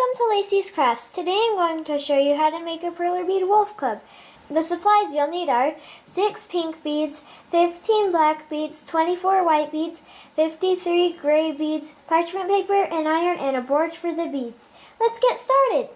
Welcome to Lacey's Crafts. Today I'm going to show you how to make a Perler Bead Wolf Club. The supplies you'll need are 6 pink beads, 15 black beads, 24 white beads, 53 gray beads, parchment paper and iron, and a board for the beads. Let's get started!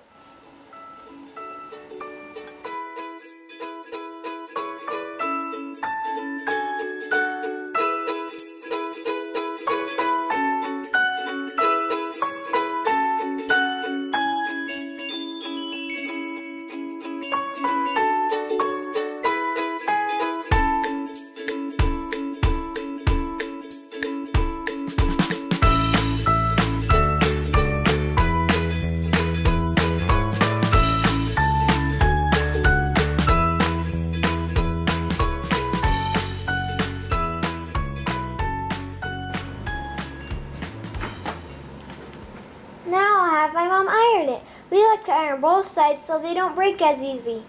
Now I'll have my mom iron it. We like to iron both sides so they don't break as easy.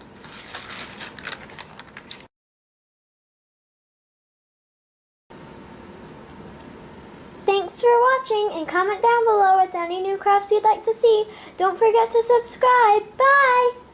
Thanks for watching, and comment down below with any new crafts you'd like to see. Don't forget to subscribe. Bye!